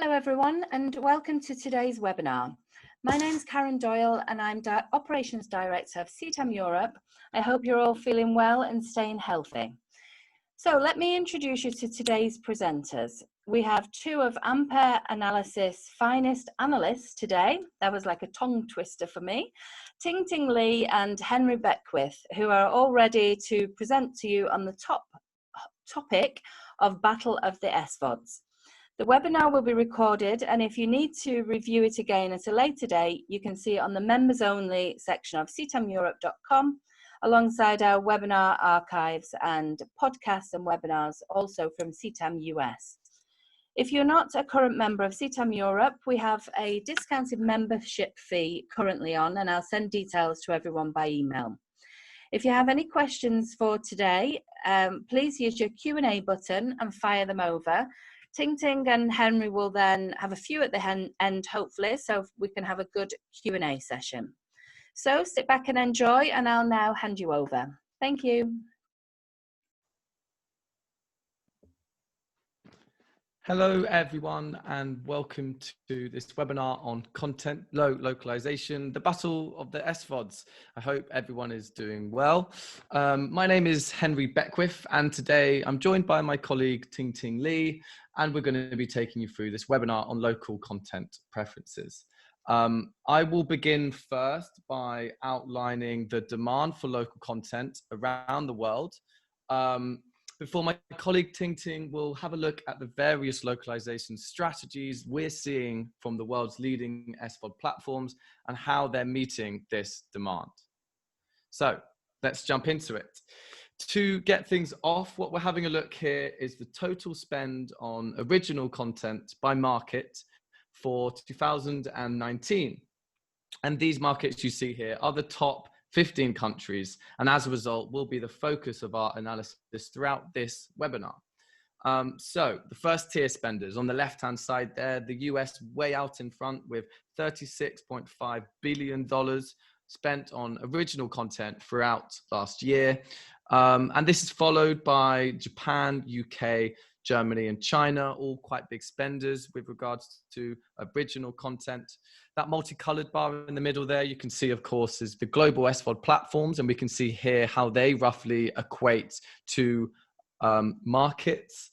Hello everyone and welcome to today's webinar. My name is Karen Doyle and I'm Operations Director of CTAM Europe. I hope you're all feeling well and staying healthy. So let me introduce you to today's presenters. We have two of Ampere Analysis' finest analysts today. That was like a tongue twister for me. Tingting Li and Henry Beckwith, who are all ready to present to you on the topic of Battle of the SVODs. The webinar will be recorded, and if you need to review it again at a later date, you can see it on the members only section of ctameurope.com, alongside our webinar archives and podcasts and webinars also from CTAM US. If you're not a current member of CTAM Europe, we have a discounted membership fee currently on, and I'll send details to everyone by email. If you have any questions for today, please use your Q&A button and fire them over. Tingting and Henry will then have a few at the end, hopefully, so we can have a good Q&A session. So sit back and enjoy, and I'll now hand you over. Thank you. Hello everyone and welcome to this webinar on content localization, the battle of the SVODs. I hope everyone is doing well. My name is Henry Beckwith and today I'm joined by my colleague Tingting Li, and we're going to be taking you through this webinar on local content preferences. I will begin first by outlining the demand for local content around the world. Before my colleague Tingting will have a look at the various localization strategies we're seeing from the world's leading SVOD platforms and how they're meeting this demand. So let's jump into it. To get things off, what we're having a look here is the total spend on original content by market for 2019. And these markets you see here are the top 15 countries, and as a result will be the focus of our analysis throughout this webinar. So the first tier spenders on the left hand side there, the US way out in front with $36.5 billion spent on original content throughout last year. And this is followed by Japan, UK, Germany and China, all quite big spenders with regards to original content. That multicolored bar in the middle there, you can see, of course, is the global SVOD platforms, and we can see here how they roughly equate to markets.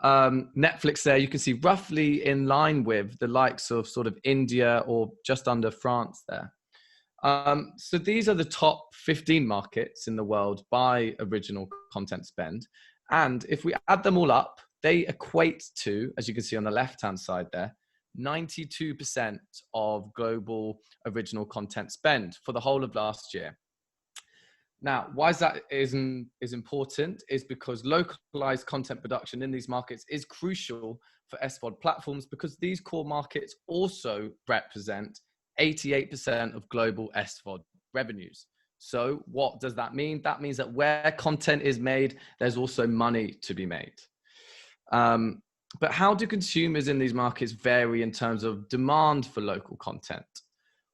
Netflix there, you can see roughly in line with the likes of sort of India or just under France there. So these are the top 15 markets in the world by original content spend. And if we add them all up, they equate to, as you can see on the left-hand side there, 92% of global original content spend for the whole of last year. Now, why is that is important is because localized content production in these markets is crucial for SVOD platforms, because these core markets also represent 88% of global SVOD revenues. So what does that mean? That means that where content is made, there's also money to be made. But how do consumers in these markets vary in terms of demand for local content?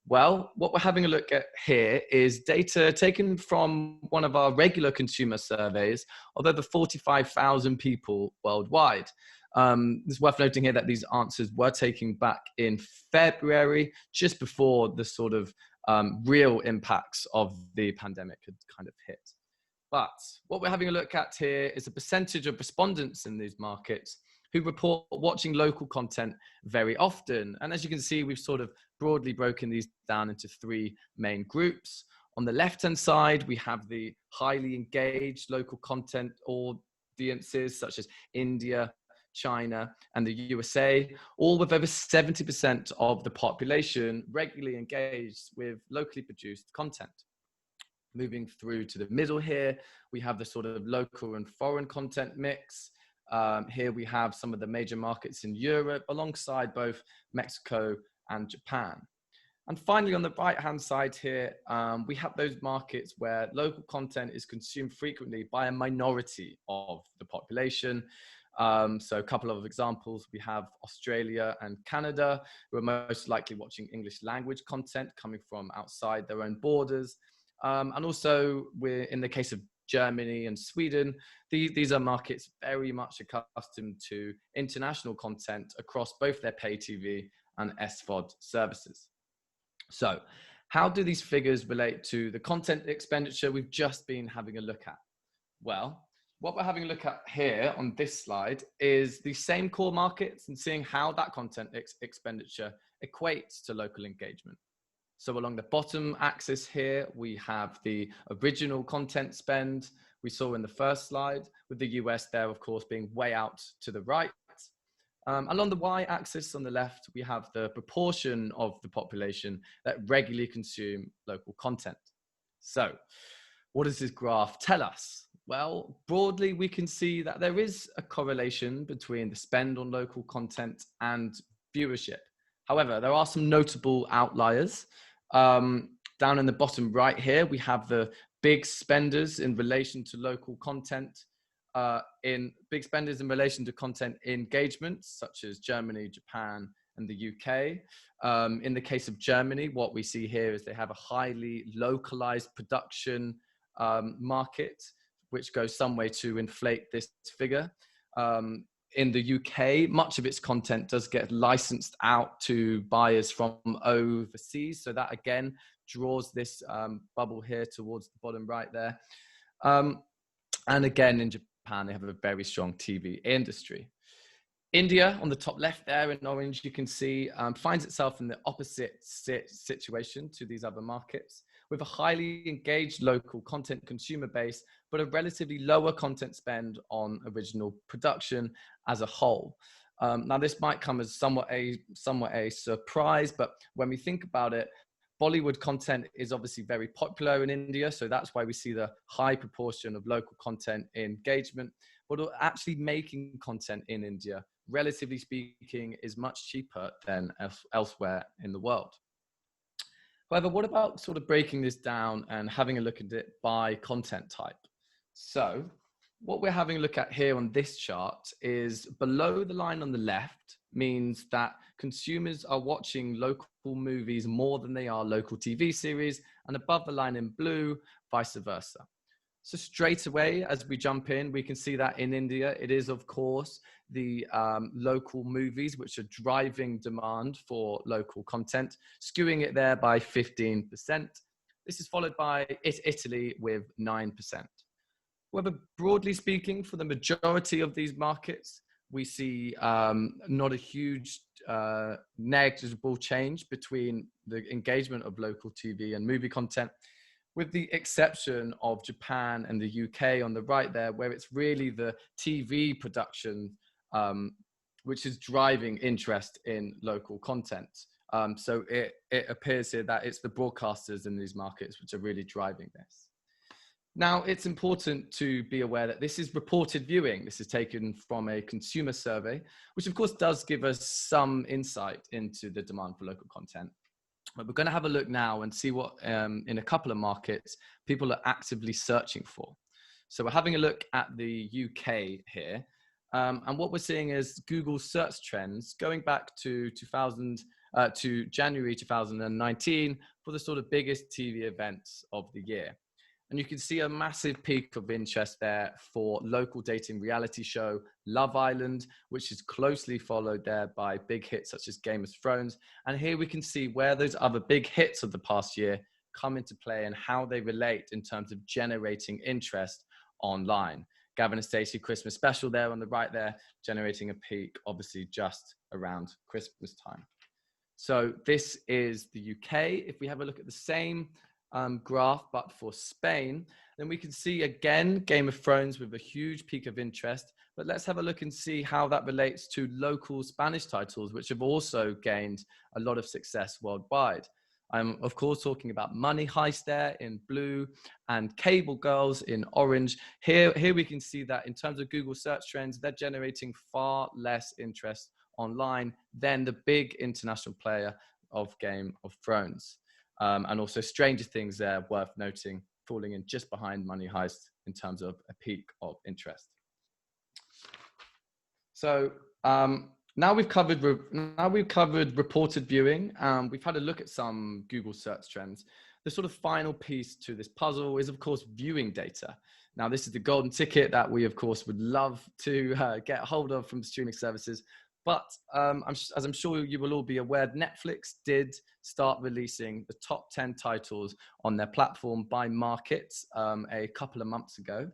Well, what we're having a look at here is data taken from one of our regular consumer surveys of over 45,000 people worldwide. It's worth noting here that these answers were taken back in February, just before the sort of real impacts of the pandemic had kind of hit. But what we're having a look at here is a percentage of respondents in these markets who report watching local content very often. And as you can see, we've sort of broadly broken these down into three main groups. On the left-hand side, we have the highly engaged local content audiences such as India, China, and the USA, all with over 70% of the population regularly engaged with locally produced content. Moving through to the middle here, we have the sort of local and foreign content mix. Here we have some of the major markets in Europe, alongside both Mexico and Japan. And finally, on the right-hand side here, we have those markets where local content is consumed frequently by a minority of the population. So a couple of examples, we have Australia and Canada, who are most likely watching English language content coming from outside their own borders. And also, in the case of Germany and Sweden. These are markets very much accustomed to international content across both their pay TV and SVOD services. So how do these figures relate to the content expenditure we've just been having a look at? Well, what we're having a look at here on this slide is the same core markets and seeing how that content expenditure equates to local engagement. So along the bottom axis here, we have the original content spend we saw in the first slide, with the US there, of course, being way out to the right. Along the y-axis on the left, we have the proportion of the population that regularly consume local content. So what does this graph tell us? Well, broadly, we can see that there is a correlation between the spend on local content and viewership. However, there are some notable outliers. Down in the bottom right here, we have the big spenders in relation to local content, in relation to content engagements, such as Germany, Japan, and the UK. In the case of Germany, what we see here is they have a highly localized production market, which goes some way to inflate this figure. In the UK, much of its content does get licensed out to buyers from overseas. So that again draws this bubble here towards the bottom right there. And again, in Japan, they have a very strong TV industry. India, on the top left there in orange, you can see finds itself in the opposite situation to these other markets, with a highly engaged local content consumer base, but a relatively lower content spend on original production as a whole. Now, this might come as somewhat a surprise, but when we think about it, Bollywood content is obviously very popular in India, so that's why we see the high proportion of local content engagement. But actually making content in India, relatively speaking, is much cheaper than elsewhere in the world. However, what about sort of breaking this down and having a look at it by content type? So what we're having a look at here on this chart is below the line on the left means that consumers are watching local movies more than they are local TV series, and above the line in blue, vice versa. So straight away, as we jump in, we can see that in India, it is, of course, the local movies which are driving demand for local content, skewing it there by 15%. This is followed by Italy with 9%. However, broadly speaking, for the majority of these markets, we see not a huge negligible change between the engagement of local TV and movie content, with the exception of Japan and the UK on the right there, where it's really the TV production which is driving interest in local content. So it appears here that it's the broadcasters in these markets which are really driving this. Now, it's important to be aware that this is reported viewing. This is taken from a consumer survey, which of course does give us some insight into the demand for local content. But we're going to have a look now and see what, in a couple of markets, people are actively searching for. So we're having a look at the UK here. And what we're seeing is Google search trends going back to January 2019 for the sort of biggest TV events of the year. And you can see a massive peak of interest there for local dating reality show Love Island, which is closely followed there by big hits such as Game of Thrones. And here we can see where those other big hits of the past year come into play and how they relate in terms of generating interest online. Gavin and Stacey Christmas special there on the right there, generating a peak obviously just around Christmas time. So this is the UK. If we have a look at the same graph, but for Spain, then we can see again Game of Thrones with a huge peak of interest. But let's have a look and see how that relates to local Spanish titles, which have also gained a lot of success worldwide. I'm of course talking about Money Heist there in blue and Cable Girls in orange. Here we can see that in terms of Google search trends, they're generating far less interest online than the big international player of Game of Thrones. And also Stranger Things there, worth noting, falling in just behind Money Heist in terms of a peak of interest. So now we've covered reported viewing. We've had a look at some Google search trends. The sort of final piece to this puzzle is, of course, viewing data. Now, this is the golden ticket that we, of course, would love to get hold of from streaming services. But as I'm sure you will all be aware, Netflix did start releasing the top 10 titles on their platform by market a couple of months ago.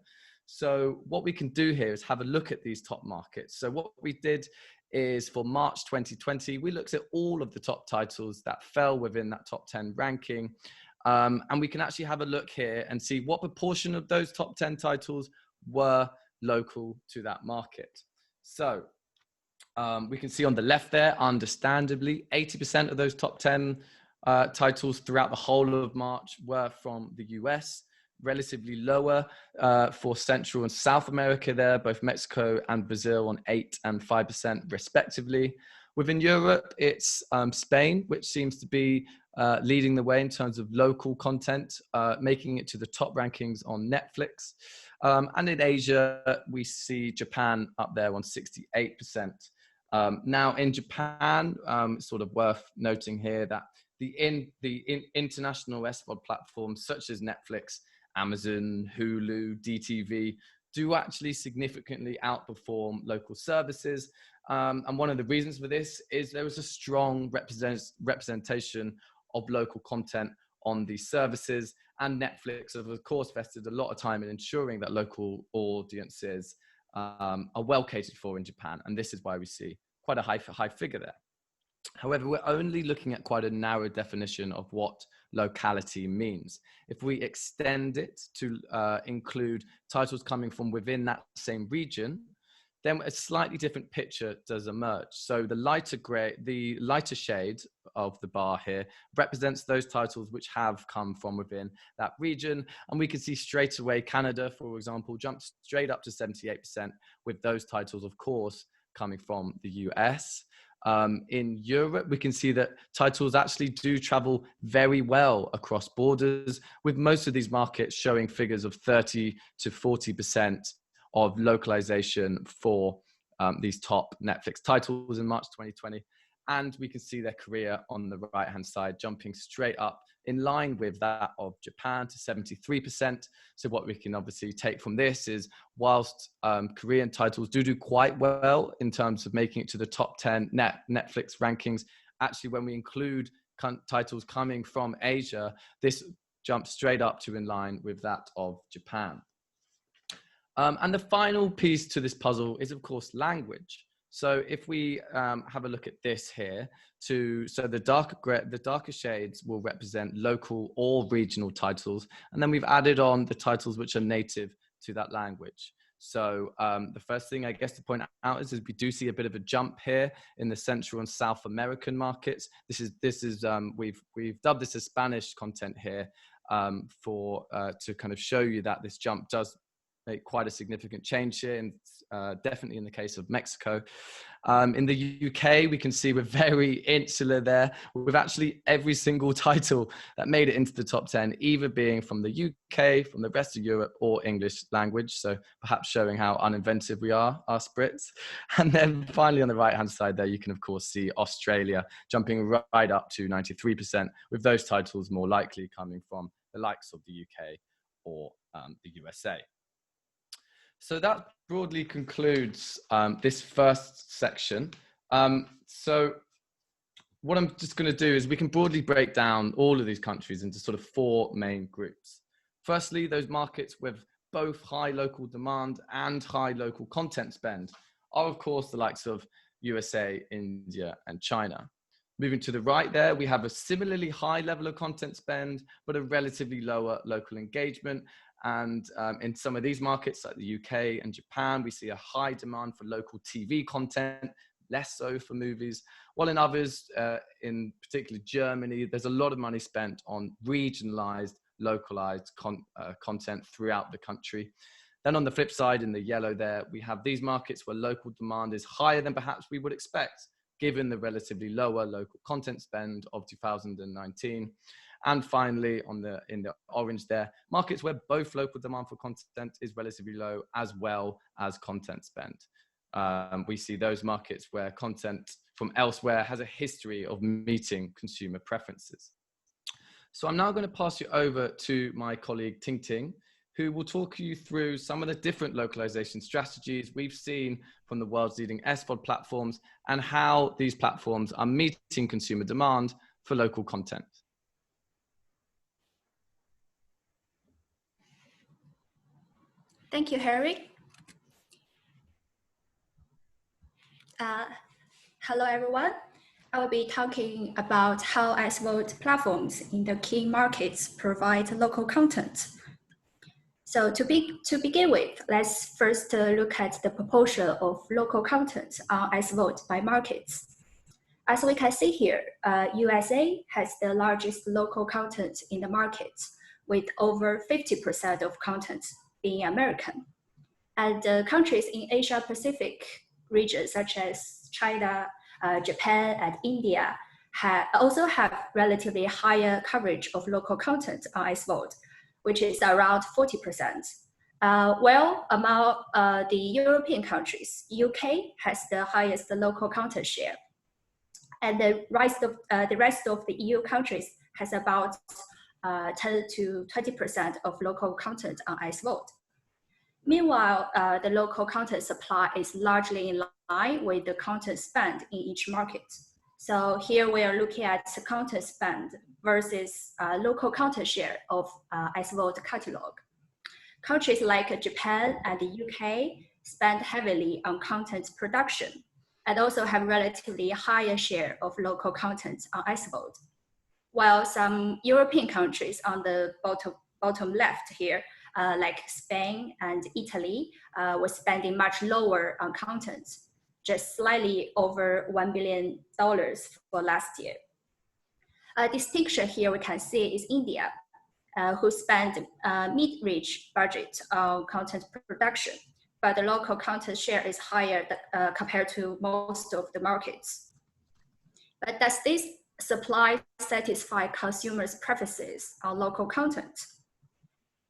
So what we can do here is have a look at these top markets. So what we did is for March 2020, we looked at all of the top titles that fell within that top 10 ranking. And we can actually have a look here and see what proportion of those top 10 titles were local to that market. So we can see on the left there, understandably, 80% of those top 10 titles throughout the whole of March were from the US. Relatively lower for Central and South America there, both Mexico and Brazil on 8 and 5% respectively. Within Europe, it's Spain, which seems to be leading the way in terms of local content, making it to the top rankings on Netflix. And in Asia, we see Japan up there on 68%. Now in Japan, it's sort of worth noting here that the international SVOD platforms such as Netflix, Amazon, Hulu, DTV do actually significantly outperform local services. And one of the reasons for this is there was a strong representation of local content on these services. And Netflix have, of course, invested a lot of time in ensuring that local audiences are well catered for in Japan. And this is why we see quite a high figure there. However, we're only looking at quite a narrow definition of what locality means. If we extend it to include titles coming from within that same region, then a slightly different picture does emerge. So the lighter shade of the bar here represents those titles which have come from within that region. And we can see straight away Canada, for example, jumped straight up to 78%, with those titles, of course, coming from the US. In Europe, we can see that titles actually do travel very well across borders, with most of these markets showing figures of 30 to 40% of localization for these top Netflix titles in March 2020. And we can see their Korea on the right-hand side jumping straight up in line with that of Japan to 73%. So what we can obviously take from this is whilst Korean titles do quite well in terms of making it to the top 10 Netflix rankings, actually when we include titles coming from Asia, this jumps straight up to in line with that of Japan. And the final piece to this puzzle is, of course, language. So if we have a look at this here, so the darker shades will represent local or regional titles, and then we've added on the titles which are native to that language. So the first thing I guess to point out is we do see a bit of a jump here in the Central and South American markets. We've dubbed this as Spanish content here to kind of show you that this jump does make quite a significant change here, and definitely in the case of Mexico. In the UK, we can see we're very insular there, with actually every single title that made it into the top 10 either being from the UK, from the rest of Europe, or English language. So perhaps showing how uninventive we are, us Brits. And then finally on the right-hand side there, you can of course see Australia jumping right up to 93%, with those titles more likely coming from the likes of the UK or the USA. So that broadly concludes this first section. So what I'm just going to do is we can broadly break down all of these countries into sort of 4 main groups. Firstly, those markets with both high local demand and high local content spend are, of course, the likes of USA, India, and China. Moving to the right there, we have a similarly high level of content spend, but a relatively lower local engagement. And in some of these markets like the UK and Japan, we see a high demand for local TV content, less so for movies. While in others, in particular Germany, there's a lot of money spent on regionalized, localized content throughout the country. Then on the flip side, in the yellow there, we have these markets where local demand is higher than perhaps we would expect, given the relatively lower local content spend of 2019. And finally, in the orange there, markets where both local demand for content is relatively low, as well as content spend. We see those markets where content from elsewhere has a history of meeting consumer preferences. So I'm now going to pass you over to my colleague Tingting, who will talk you through some of the different localization strategies we've seen from the world's leading SVOD platforms and how these platforms are meeting consumer demand for local content. Thank you, Harry. Hello, everyone. I will be talking about how SVOD platforms in the key markets provide local content. So to begin with, let's first look at the proportion of local content on SVOD by markets. As we can see here, USA has the largest local content in the market, with over 50% of content being American. And countries in Asia Pacific region, such as China, Japan, and India, also have relatively higher coverage of local content on SVOD, which is around 40%. While among the European countries, UK has the highest local content share, and the rest of the EU countries has about 10 to 20% of local content on SVOD. Meanwhile, the local content supply is largely in line with the content spend in each market. So here we are looking at the content spend versus local content share of SVOD catalog. Countries like Japan and the UK spend heavily on content production and also have relatively higher share of local content on SVOD. While some European countries on the bottom left here, like Spain and Italy, were spending much lower on content, just slightly over $1 billion for last year. A distinction here we can see is India, who spent mid-range budget on content production, but the local content share is higher compared to most of the markets. But does this supply satisfy consumers' preferences on local content?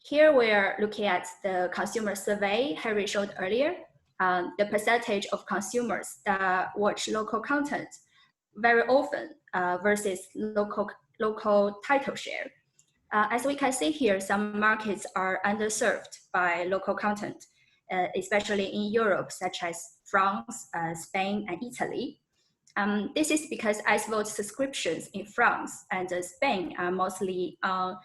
Here we are looking at the consumer survey Harry showed earlier, the percentage of consumers that watch local content very often versus local title share. As we can see here, some markets are underserved by local content, especially in Europe, such as France, Spain, and Italy. This is because SVOD subscriptions in France and Spain are mostly on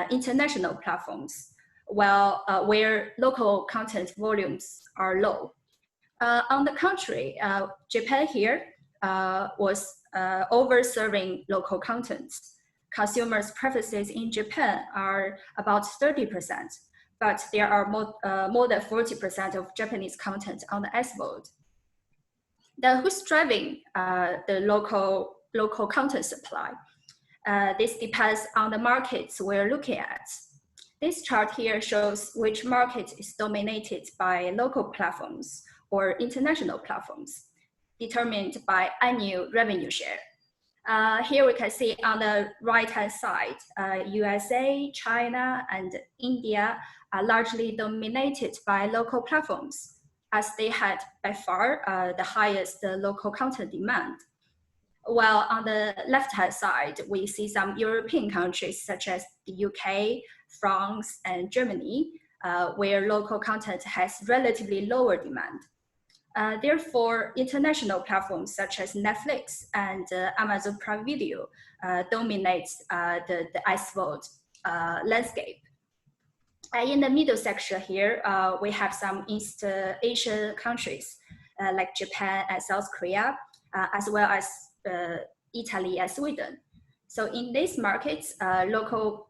international platforms, while where local content volumes are low. On the contrary, Japan here was over-serving local content. Consumers' preferences in Japan are about 30%, but there are more than 40% of Japanese content on the SVOD. Then who's driving the local content supply? This depends on the markets we're looking at. This chart here shows which market is dominated by local platforms or international platforms, determined by annual revenue share. Here we can see on the right-hand side, USA, China, and India are largely dominated by local platforms, as they had by far the highest local content demand. While on the left-hand side, we see some European countries such as the UK, France, and Germany, where local content has relatively lower demand. Therefore, international platforms such as Netflix and Amazon Prime Video dominates the SVOD landscape. In the middle section here, we have some East Asian countries like Japan and South Korea, as well as Italy and Sweden. So in these markets, local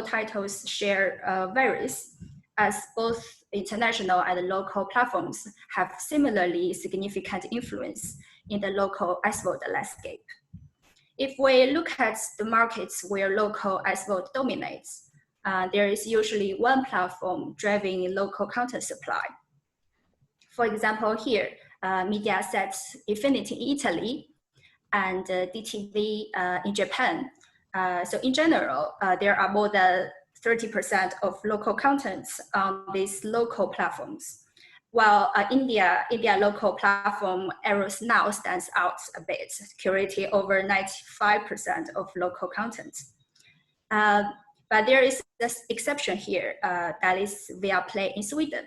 titles share varies, as both international and local platforms have similarly significant influence in the local SVOD landscape. If we look at the markets where local SVOD dominates, there is usually one platform driving local content supply. For example, here, Mediaset's Infinity in Italy and DTV in Japan. So in general, there are more than 30% of local content on these local platforms, while India local platform Eros Now stands out a bit, curating over 95% of local content. But there is this exception here, that is Viaplay in Sweden,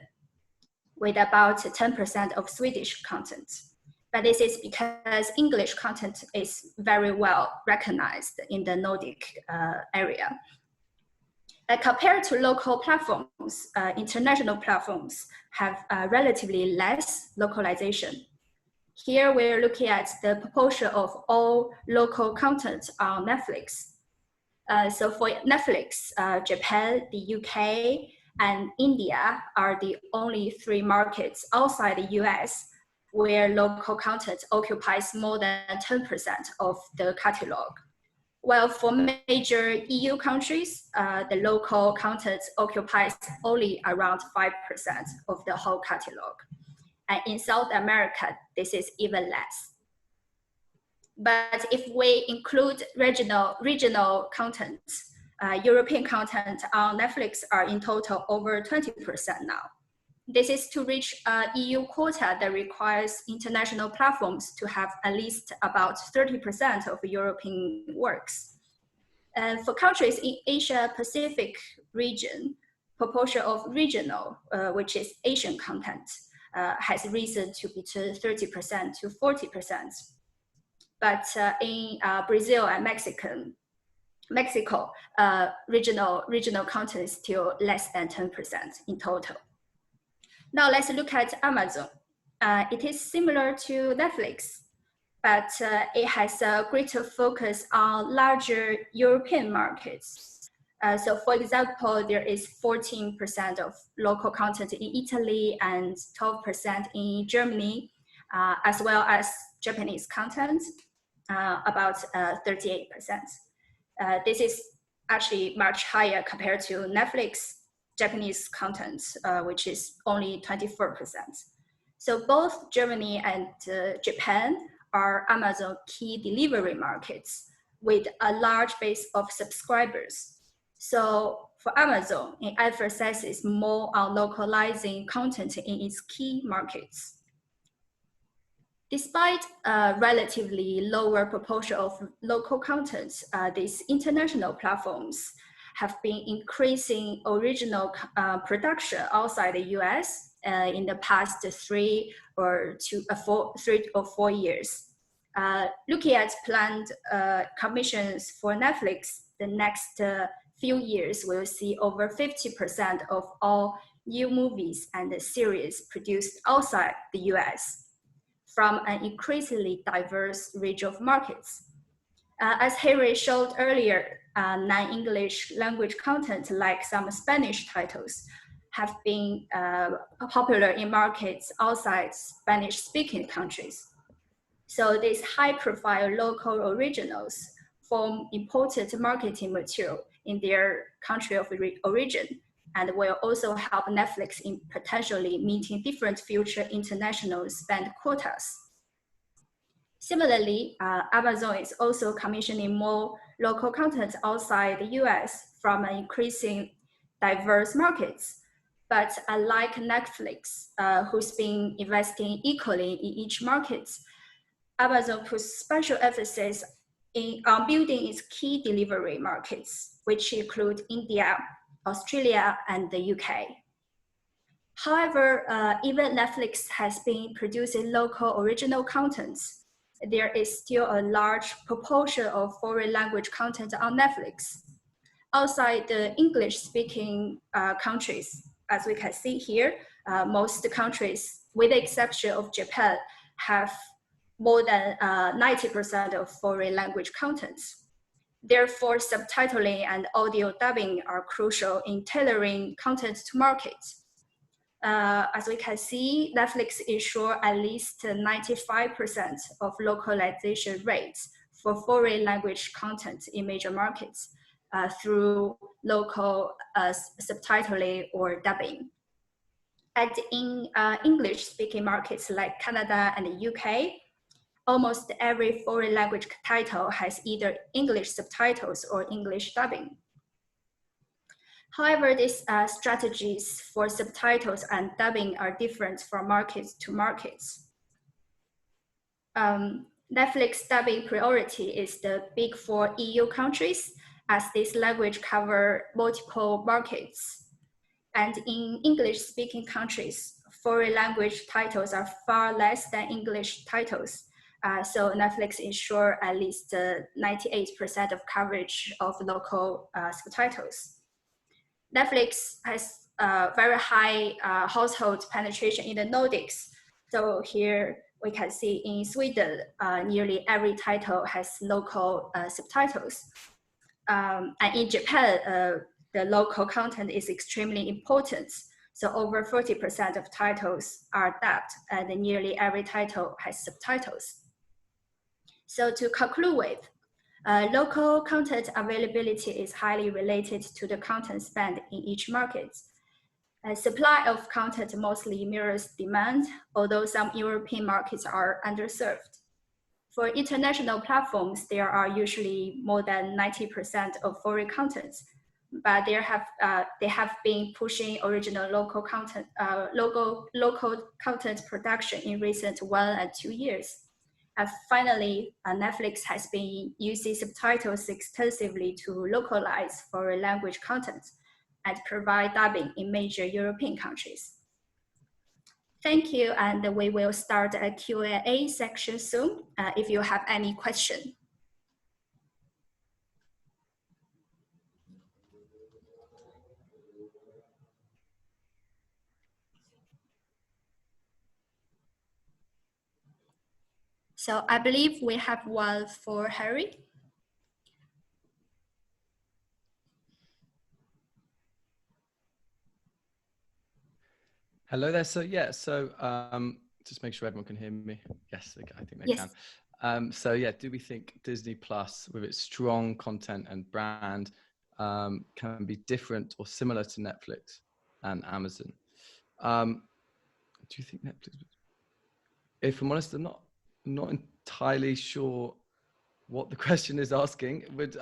with about 10% of Swedish content. But this is because English content is very well recognized in the Nordic area. Compared to local platforms, international platforms have relatively less localization. Here we're looking at the proportion of all local content on Netflix. So for Netflix, Japan, the UK, and India are the only 3 markets outside the US where local content occupies more than 10% of the catalog. While for major EU countries, the local content occupies only around 5% of the whole catalog. And in South America, this is even less. But if we include regional content, European content on Netflix are in total over 20% now. This is to reach an EU quota that requires international platforms to have at least about 30% of European works. And for countries in Asia Pacific region, proportion of regional, which is Asian content, has risen to between 30% to 40%. But in Brazil and Mexico, regional content is still less than 10% in total. Now let's look at Amazon. It is similar to Netflix, but it has a greater focus on larger European markets. So for example, there is 14% of local content in Italy and 12% in Germany, as well as Japanese content, about 38%. This is actually much higher compared to Netflix Japanese content, which is only 24%. So both Germany and Japan are Amazon key delivery markets with a large base of subscribers. So for Amazon, it emphasizes more on localizing content in its key markets. Despite a relatively lower proportion of local content, these international platforms have been increasing original production outside the US in the past 3 or 4 years. Looking at planned commissions for Netflix, the next few years we'll see over 50% of all new movies and series produced outside the US from an increasingly diverse range of markets. As Henry showed earlier, non-English language content like some Spanish titles have been popular in markets outside Spanish-speaking countries. So these high-profile local originals form important marketing material in their country of origin and will also help Netflix in potentially meeting different future international spend quotas. Similarly, Amazon is also commissioning more local content outside the US from increasing diverse markets. But unlike Netflix, who's been investing equally in each market, Amazon puts special emphasis on building its key delivery markets, which include India, Australia, and the UK. However, even Netflix has been producing local original content. There is still a large proportion of foreign language content on Netflix. Outside the English-speaking countries, as we can see here, most countries, with the exception of Japan, have more than 90% of foreign language content. Therefore, subtitling and audio dubbing are crucial in tailoring content to markets. As we can see, Netflix ensures at least 95% of localization rates for foreign language content in major markets through local subtitling or dubbing. And in English-speaking markets like Canada and the UK, almost every foreign language title has either English subtitles or English dubbing. However, these strategies for subtitles and dubbing are different from markets to markets. Netflix dubbing priority is the big 4 EU countries, as this language covers multiple markets. And in English-speaking countries, foreign language titles are far less than English titles. So Netflix ensures at least 98% of coverage of local subtitles. Netflix has very high household penetration in the Nordics. So here we can see in Sweden, nearly every title has local subtitles. And in Japan, the local content is extremely important. So over 40% of titles are dubbed, and nearly every title has subtitles. So to conclude with, local content availability is highly related to the content spent in each market. Supply of content mostly mirrors demand, although some European markets are underserved. For international platforms, there are usually more than 90% of foreign content, but they have been pushing original local content, local content production in recent 1 and 2 years. And finally, Netflix has been using subtitles extensively to localize foreign language content and provide dubbing in major European countries. Thank you, and we will start a Q&A section soon if you have any question. So I believe we have one for Harry. Hello there. So yeah, just make sure everyone can hear me. Yes, I think they Yes. can. So yeah, do we think Disney Plus, with its strong content and brand, can be different or similar to Netflix and Amazon? Do you think Netflix? If I'm honest, I'm not entirely sure what the question is asking. Would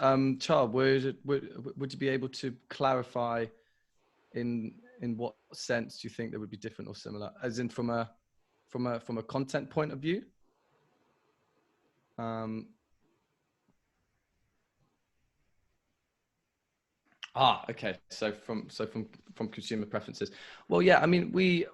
Charles, would you be able to clarify in what sense do you think they would be different or similar, as in from a content point of view? Okay. So from consumer preferences. Well, yeah. I mean, we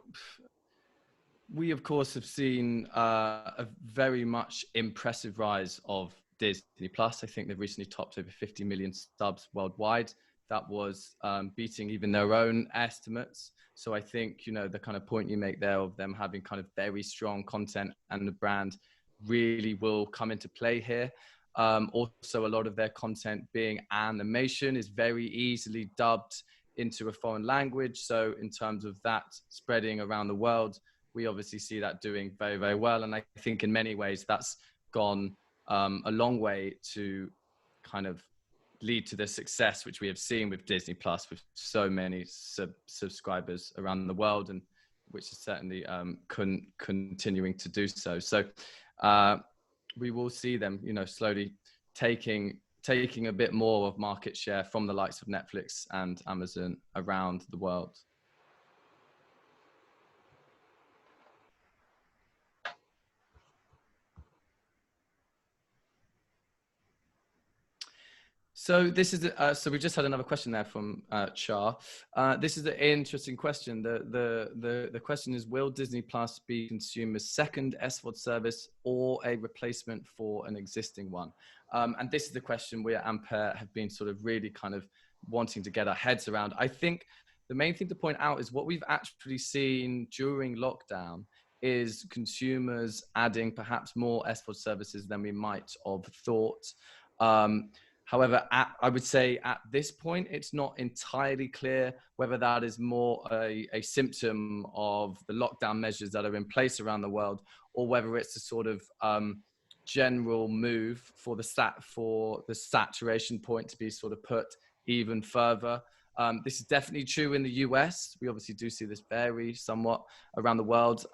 of course have seen a very much impressive rise of Disney Plus. I think they've recently topped over 50 million subs worldwide. That was beating even their own estimates. So I think, you know, the kind of point you make there of them having kind of very strong content and the brand really will come into play here. Also, a lot of their content being animation is very easily dubbed into a foreign language. So in terms of that spreading around the world, we obviously see that doing very, very well. And I think in many ways that's gone a long way to kind of lead to the success which we have seen with Disney Plus, with so many subscribers around the world, and which is certainly continuing to do so. So we will see them, you know, slowly taking a bit more of market share from the likes of Netflix and Amazon around the world. So this is so we just had another question there from Char. This is an interesting question. The question is: will Disney Plus be consumers' second SVOD service or a replacement for an existing one? And this is the question we at Ampere have been sort of really kind of wanting to get our heads around. I think the main thing to point out is what we've actually seen during lockdown is consumers adding perhaps more SVOD services than we might have thought. However, I would say at this point, it's not entirely clear whether that is more a symptom of the lockdown measures that are in place around the world, or whether it's a sort of general move for the saturation point to be sort of put even further. This is definitely true in the US. We obviously do see this vary somewhat around the world.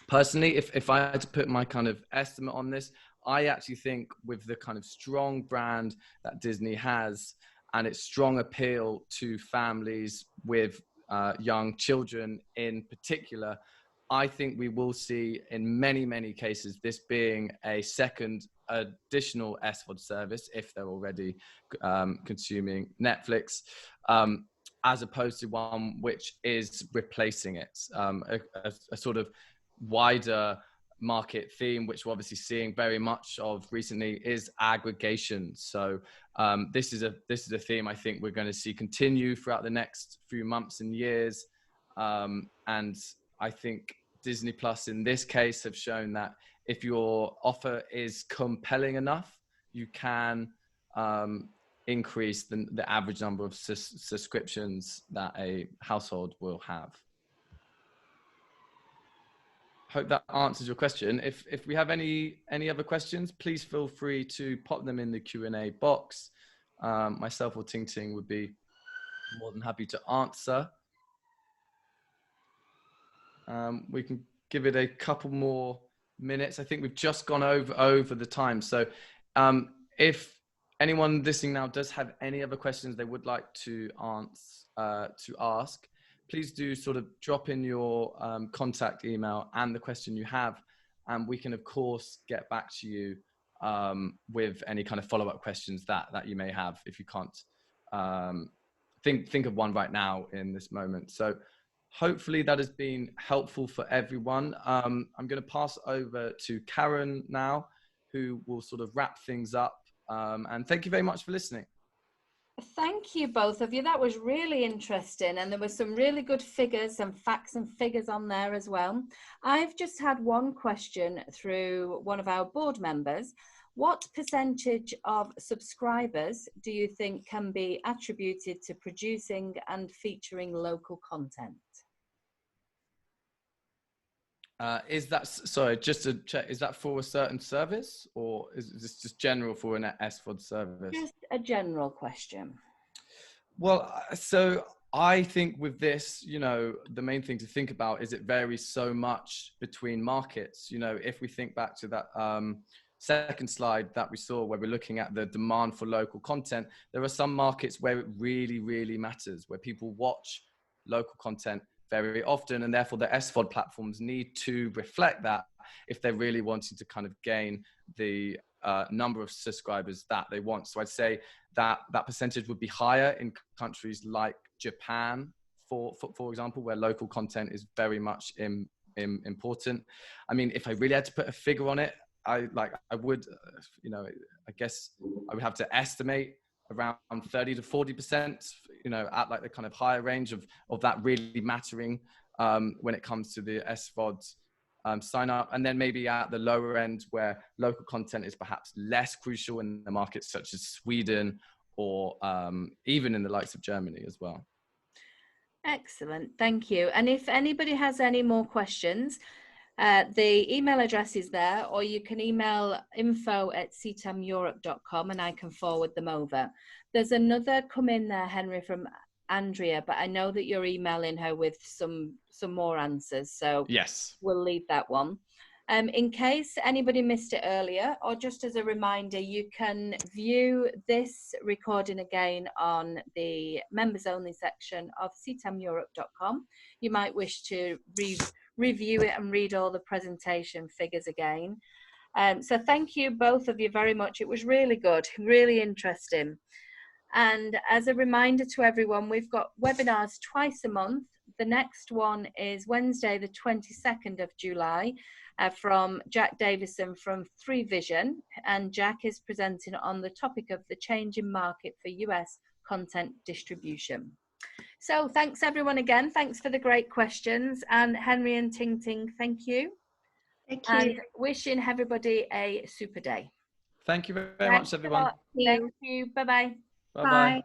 Personally, if I had to put my kind of estimate on this, I actually think with the kind of strong brand that Disney has and its strong appeal to families with young children in particular, I think we will see in many, many cases this being a second additional SVOD service if they're already consuming Netflix, as opposed to one which is replacing it. A sort of wider market theme, which we're obviously seeing very much of recently, is aggregation. So this is a theme I think we're going to see continue throughout the next few months and years. And I think Disney Plus in this case have shown that if your offer is compelling enough, you can increase the average number of subscriptions that a household will have. Hope that answers your question. If we have any other questions, please feel free to pop them in the Q&A box. Myself or Tingting would be more than happy to answer. We can give it a couple more minutes. I think we've just gone over the time. So if anyone listening now does have any other questions they would like to ask, please do sort of drop in your contact email and the question you have, and we can of course get back to you with any kind of follow-up questions that you may have if you can't think of one right now in this moment. So hopefully that has been helpful for everyone. I'm going to pass over to Karen now, who will sort of wrap things up. And thank you very much for listening. Thank you, both of you. That was really interesting. And there were some really good figures and facts and figures on there as well. I've just had one question through one of our board members. What percentage of subscribers do you think can be attributed to producing and featuring local content? Is that, sorry, just to check, is that for a certain service, or is this just general for an SVOD service? Just a general question. Well, so I think with this, you know, the main thing to think about is it varies so much between markets. You know, if we think back to that second slide that we saw where we're looking at the demand for local content, there are some markets where it really, really matters, where people watch local content very often, and therefore the SVOD platforms need to reflect that if they're really wanting to kind of gain the number of subscribers that they want. So I'd say that that percentage would be higher in countries like Japan, for example, where local content is very much important. I mean, if I really had to put a figure on it, I would, you know, I guess I would have to estimate around 30 to 40%, you know, at like the kind of higher range of that really mattering when it comes to the SVODs sign up. And then maybe at the lower end where local content is perhaps less crucial in the markets such as Sweden or even in the likes of Germany as well. Excellent, thank you. And if anybody has any more questions, the email address is there, or you can email info@ctameurope.com and I can forward them over. There's another come in there, Henry, from Andrea, but I know that you're emailing her with some more answers, so yes, we'll leave that one. In case anybody missed it earlier, or just as a reminder, you can view this recording again on the members only section of ctameurope.com. You might wish to review it and read all the presentation figures again. So thank you both of you very much. It was really good, really interesting. And as a reminder to everyone, we've got webinars twice a month. The next one is Wednesday, the 22nd of July, from Jack Davison from 3Vision. And Jack is presenting on the topic of the changing market for US content distribution. So thanks everyone again. Thanks for the great questions. And Henry and Tingting, thank you. Thank you. And wishing everybody a super day. Thank you very much, everyone. Thank you. Bye-bye. Bye-bye.